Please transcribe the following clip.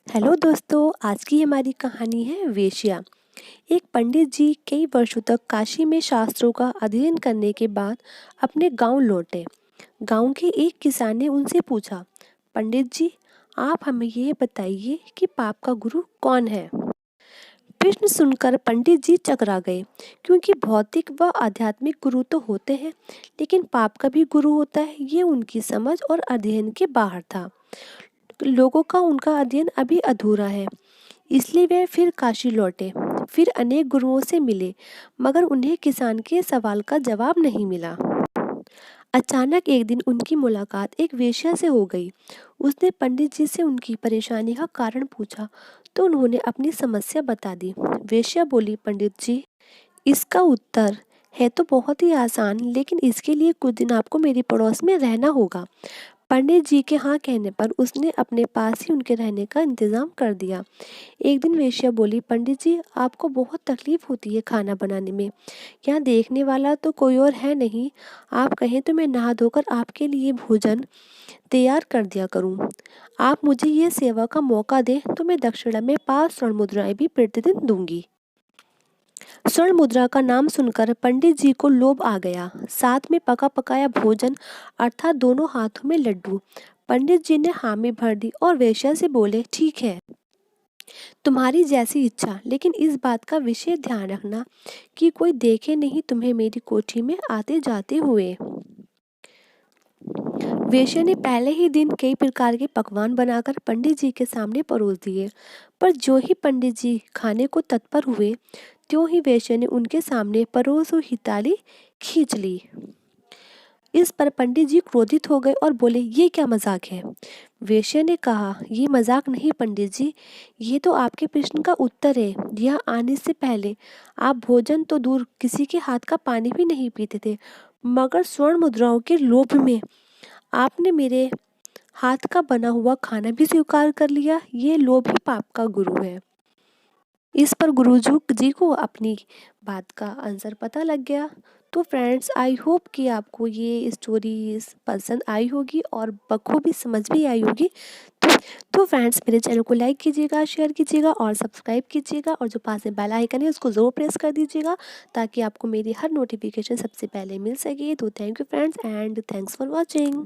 Hello दोस्तों, आज की हमारी कहानी है वेश्या। एक पंडित जी कई वर्षों तक काशी में शास्त्रों का अध्ययन करने के बाद अपने गांव लौटे। गांव के एक किसान ने उनसे पूछा, पंडित जी, आप हमें ये बताइए कि पाप का गुरु कौन है। प्रश्न सुनकर पंडित जी चकरा गए, क्योंकि भौतिक व आध्यात्मिक गुरु तो होते हैं, लेकिन पाप का भी गुरु होता है, ये उनकी समझ और अध्ययन के बाहर था। लोगों का उनका अध्ययन अभी अधूरा है, इसलिए वे फिर काशी लौटे। फिर अनेक गुरुओं से मिले, मगर उन्हें किसान के सवाल का जवाब नहीं मिला। अचानक एक दिन उनकी मुलाकात एक वेश्या से हो गई। उसने पंडित जी से उनकी परेशानी का कारण पूछा, तो उन्होंने अपनी समस्या बता दी। वेश्या बोली, पंडित जी, इसका उत्तर है तो बहुत ही आसान, लेकिन इसके लिए कुछ दिन आपको मेरी पड़ोस में रहना होगा। पंडित जी के हाँ कहने पर उसने अपने पास ही उनके रहने का इंतजाम कर दिया। एक दिन वेश्या बोली, पंडित जी, आपको बहुत तकलीफ होती है खाना बनाने में। यहाँ देखने वाला तो कोई और है नहीं। आप कहें तो मैं नहा धोकर आपके लिए भोजन तैयार कर दिया करूँ। आप मुझे ये सेवा का मौका दें तो मैं दक्षिणा में 5 स्वर्ण मुद्राएं भी प्रतिदिन दूंगी। स्वर्ण मुद्रा का नाम सुनकर पंडित जी को लोभ आ गया, साथ में पका पकाया भोजन अर्थात दोनों हाथों में लड्डू। पंडित जी ने हामी भर दी और वेश्या से बोले, ठीक है, तुम्हारी जैसी इच्छा, लेकिन इस बात का विशेष ध्यान रखना कि कोई देखे नहीं तुम्हें मेरी कोठी में आते जाते हुए। वेश्या ने पहले ही दिन कई प्रकार के पकवान बनाकर पंडित जी के सामने परोस दिए, पर जो ही पंडित जी खाने को तत्पर हुए, त्यों ही वेश्या ने उनके सामने परोस हुई थाली खींच ली। इस पर पंडित जी क्रोधित हो गए और बोले, ये क्या मजाक है। वेश्या ने कहा, ये मजाक नहीं पंडित जी, ये तो आपके प्रश्न का उत्तर है। यहाँ आने से पहले आप भोजन तो दूर किसी के हाथ का पानी भी नहीं पीते थे, मगर स्वर्ण मुद्राओं के लोभ में आपने मेरे हाथ का बना हुआ खाना भी स्वीकार कर लिया। ये लोभ ही पाप का गुरु है। इस पर गुरुजी जी को अपनी बात का आंसर पता लग गया। तो फ्रेंड्स, आई होप कि आपको ये स्टोरी पसंद आई होगी और बखूबी समझ भी आई होगी। तो फ्रेंड्स, मेरे चैनल को लाइक कीजिएगा, शेयर कीजिएगा और सब्सक्राइब कीजिएगा, और जो पास में बेल आइकन है उसको ज़रूर प्रेस कर दीजिएगा, ताकि आपको मेरी हर नोटिफिकेशन सबसे पहले मिल सके। तो thank you friends, and thanks for watching.